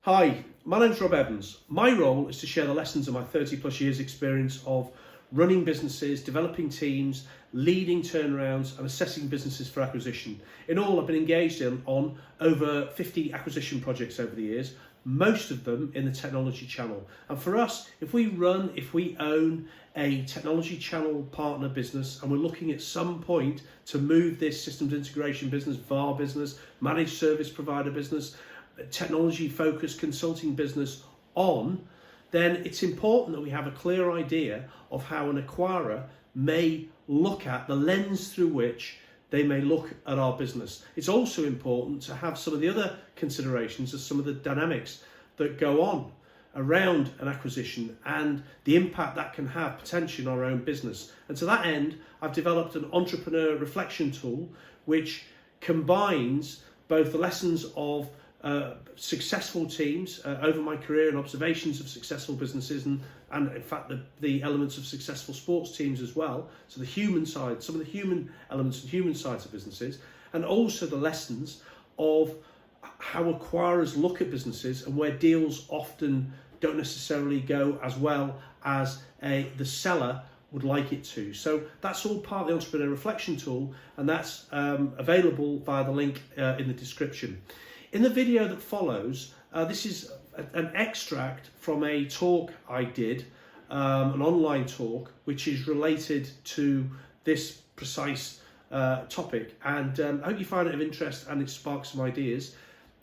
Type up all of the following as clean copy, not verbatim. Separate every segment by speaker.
Speaker 1: Hi, my name's Rob Evans. My role is to share the lessons of my 30 plus years experience of running businesses, developing teams, leading turnarounds and assessing businesses for acquisition. In all, I've been engaged on over 50 acquisition projects over the years, most of them in the technology channel. And for us, if we own a technology channel partner business and we're looking at some point to move this systems integration business, VAR business, managed service provider business, technology focused consulting business on, then it's important that we have a clear idea of how an acquirer may look at the lens through which they may look at our business. It's also important to have some of the other considerations of some of the dynamics that go on around an acquisition and the impact that can have potentially in our own business. And to that end, I've developed an entrepreneur reflection tool which combines both the lessons of successful teams over my career and observations of successful businesses and in fact the elements of successful sports teams as well, so the human side, some of the human elements and human sides of businesses, and also the lessons of how acquirers look at businesses and where deals often don't necessarily go as well as the seller would like it to. So that's all part of the entrepreneur reflection tool, and that's available via the link in the description. In the video that follows, this is an extract from a talk I did, an online talk, which is related to this precise topic. And I hope you find it of interest and it sparks some ideas.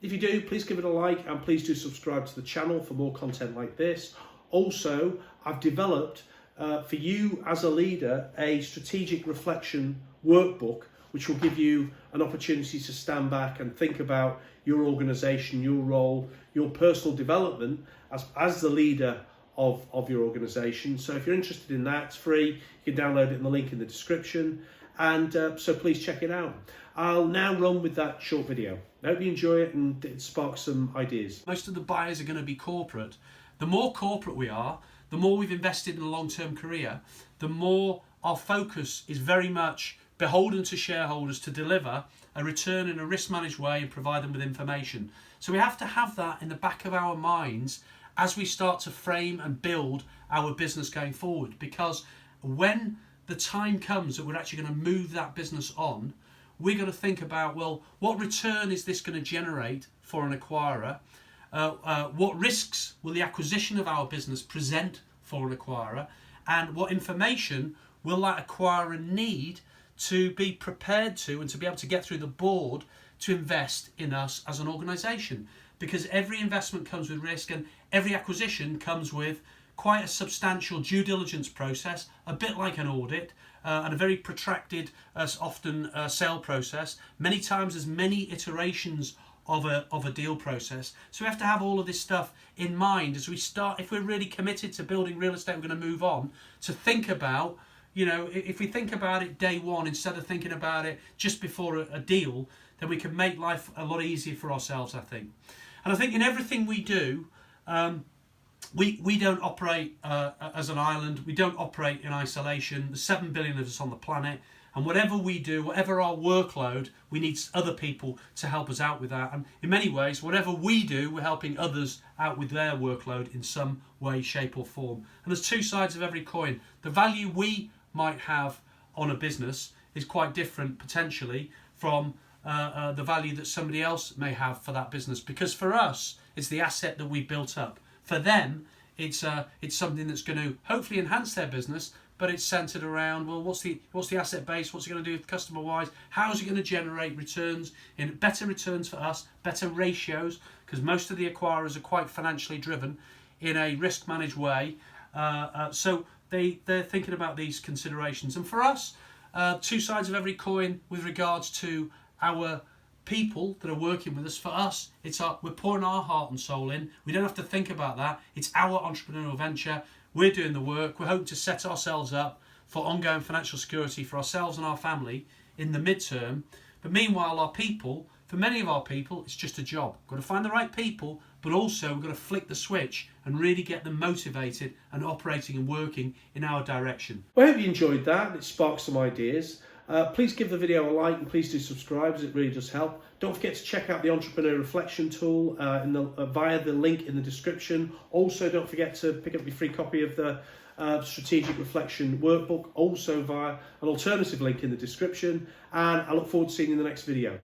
Speaker 1: If you do, please give it a like and please do subscribe to the channel for more content like this. Also, I've developed for you as a leader a strategic reflection workbook which will give you an opportunity to stand back and think about your organisation, your role, your personal development as the leader of your organisation. So if you're interested in that, it's free. You can download it in the link in the description. And so please check it out. I'll now run with that short video. I hope you enjoy it and it sparks some ideas.
Speaker 2: Most of the buyers are going to be corporate. The more corporate we are, the more we've invested in a long-term career, the more our focus is very much beholden to shareholders to deliver a return in a risk-managed way and provide them with information. So we have to have that in the back of our minds as we start to frame and build our business going forward. Because when the time comes that we're actually going to move that business on, we're going to think about, well, what return is this going to generate for an acquirer? What risks will the acquisition of our business present for an acquirer? And what information will that acquirer need to be prepared to and to be able to get through the board to invest in us as an organisation? Because every investment comes with risk and every acquisition comes with quite a substantial due diligence process, a bit like an audit, and a very protracted, often sale process. Many times there's many iterations of a deal process. So we have to have all of this stuff in mind as we start, if we're really committed to building real estate, we're going to move on, to think about, you know, if we think about it day one instead of thinking about it just before a deal, then we can make life a lot easier for ourselves, I think. And I think in everything we do, we don't operate as an island. We don't operate in isolation. There's 7 billion of us on the planet. And whatever we do, whatever our workload, we need other people to help us out with that. And in many ways, whatever we do, we're helping others out with their workload in some way, shape or form. And there's two sides of every coin. The value we might have on a business is quite different potentially from the value that somebody else may have for that business, because for us it's the asset that we built up. For them it's something that's going to hopefully enhance their business, but it's centered around, well, what's the asset base, what's it going to do customer wise, how is it going to generate returns, in better returns for us, better ratios, because most of the acquirers are quite financially driven in a risk managed way. So they're thinking about these considerations. And for us, two sides of every coin with regards to our people that are working with us. For us, we're pouring our heart and soul in. We don't have to think about that. It's our entrepreneurial venture. We're doing the work. We're hoping to set ourselves up for ongoing financial security for ourselves and our family in the midterm. But meanwhile, our people, for many of our people, it's just a job. We've got to find the right people, but also we've got to flick the switch and really get them motivated and operating and working in our direction.
Speaker 1: Well, I hope you enjoyed that. It sparked some ideas. Please give the video a like and please do subscribe, as it really does help. Don't forget to check out the Entrepreneur Reflection tool via the link in the description. Also, don't forget to pick up your free copy of the Strategic Reflection Workbook, also via an alternative link in the description. And I look forward to seeing you in the next video.